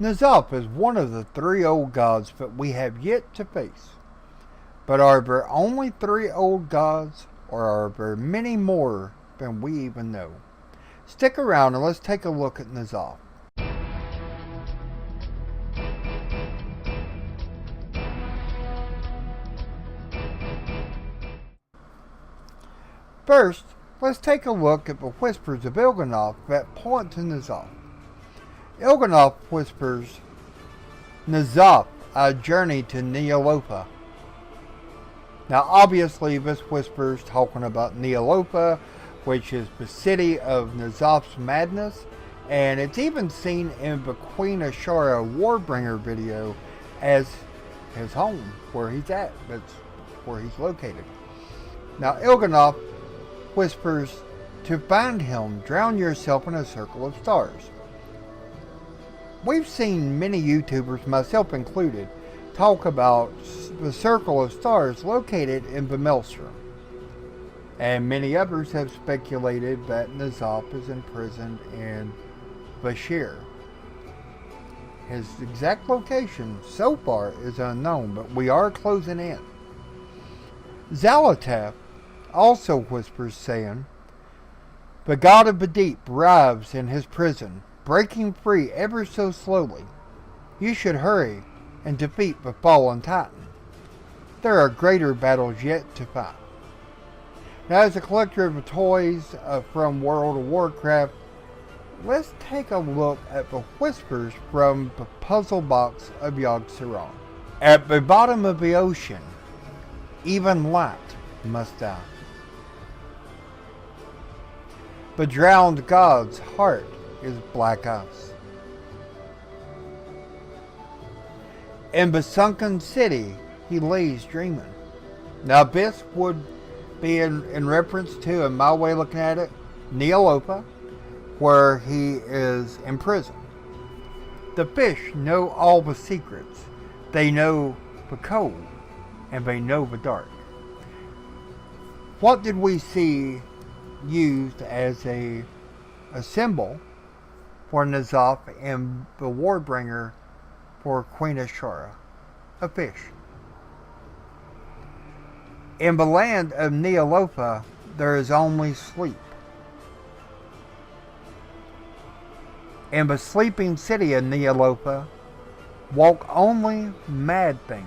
Nizam is one of the three old gods that we have yet to face. But are there only three old gods, or are there many more than we even know? Stick around and let's take a look at Nizam. First, let's take a look at the whispers of Il'gynoth that point to Nizam. Il'gynoth whispers, Nizam, a journey to Neolopa. Now obviously this whisper is talking about Neolopa, which is the city of Nizam's madness, and it's even seen in the Queen Ashara Warbringer video as his home, where he's at. That's where he's located. Now Il'gynoth whispers, to find him, drown yourself in a circle of stars. We've seen many YouTubers, myself included, talk about the circle of stars located in the Maelstrom. And many others have speculated that Nizam is imprisoned in Bashir. His exact location so far is unknown, but we are closing in. Xal'atath also whispers, saying, the god of the deep writhes in his prison, breaking free ever so slowly. You should hurry and defeat the fallen titan. There are greater battles yet to fight. Now, as a collector of toys from World of Warcraft, let's take a look at the whispers from the puzzle box of Yogg-Saron. At the bottom of the ocean, even light must die. The drowned god's heart is black ice. In the sunken city, he lays dreaming. Now this would be in reference to, in my way of looking at it, Neolopa, where he is imprisoned. The fish know all the secrets. They know the cold, and they know the dark. What did we see used as a symbol for Nizam and the Warbringer for Queen Ashara? A fish. In the land of Neolopa, there is only sleep. In the sleeping city of Neolopa, walk only mad things.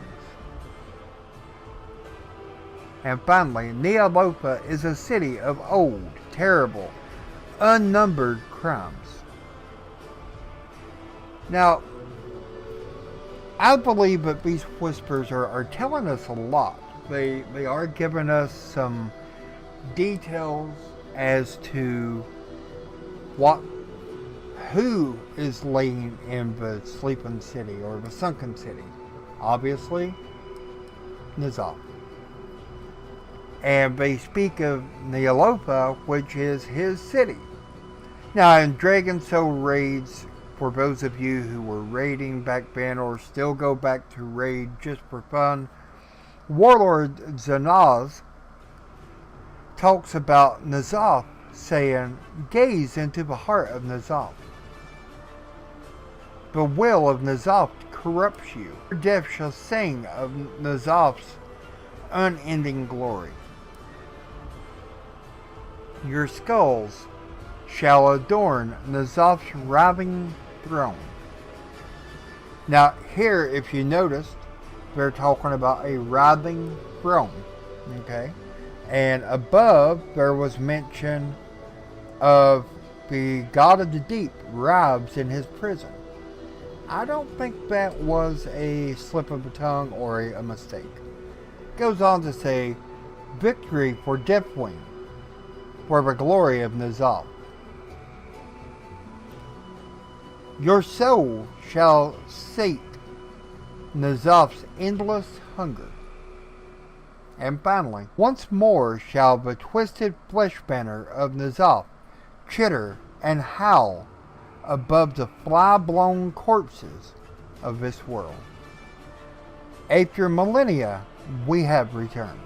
And finally, Neolopa is a city of old, terrible, unnumbered crimes. Now, I believe that these whispers are telling us a lot. They are giving us some details as to who is laying in the sleeping city or the sunken city. Obviously, Nizam. And they speak of Neolopa, which is his city. Now, in Dragon Soul raids, for those of you who were raiding back then or still go back to raid just for fun, Warlord Zanaz talks about Nizam, saying, gaze into the heart of Nizam. The will of Nizam corrupts you. Your death shall sing of Nizam's unending glory. Your skulls shall adorn Nizam's writhing throne. Now here, if you noticed, they're talking about a writhing throne. Okay? And above there was mention of the god of the deep writhes in his prison. I don't think that was a slip of the tongue or a mistake. Goes on to say, victory for Deathwing, for the glory of Nizam. Your soul shall sate Nizam's endless hunger. And finally, once more shall the twisted flesh banner of Nizam chitter and howl above the fly-blown corpses of this world. After millennia, we have returned.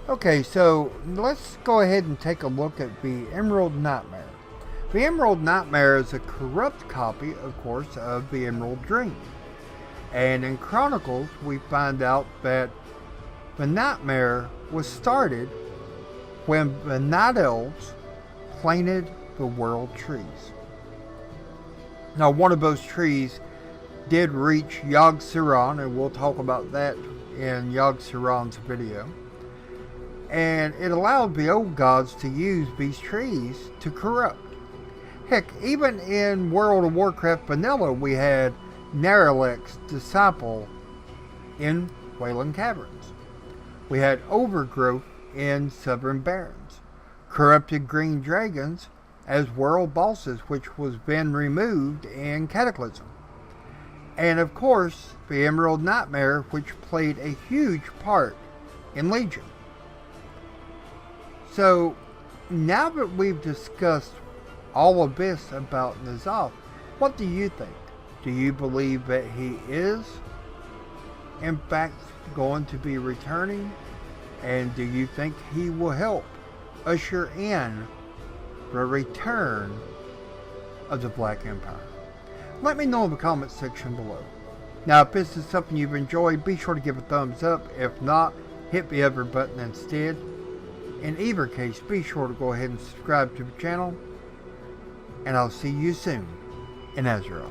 Okay, so let's go ahead and take a look at the Emerald Nightmare. The Emerald Nightmare is a corrupt copy, of course, of the Emerald Dream. And in Chronicles, we find out that the nightmare was started when the Night Elves planted the world trees. Now, one of those trees did reach Yogg-Saron, and we'll talk about that in Yogg-Saron's video. And it allowed the old gods to use these trees to corrupt. Heck, even in World of Warcraft Vanilla, we had Narelek's disciple in Wayland Caverns. We had Overgrowth in Southern Barrens. Corrupted green dragons as world bosses, which was then removed in Cataclysm. And of course, the Emerald Nightmare, which played a huge part in Legion. So, now that we've discussed all of this about Nizam, what do you think? Do you believe that he is, in fact, going to be returning? And do you think he will help usher in the return of the Black Empire? Let me know in the comments section below. Now, if this is something you've enjoyed, be sure to give a thumbs up. If not, hit the other button instead. In either case, be sure to go ahead and subscribe to the channel. And I'll see you soon in Azeroth.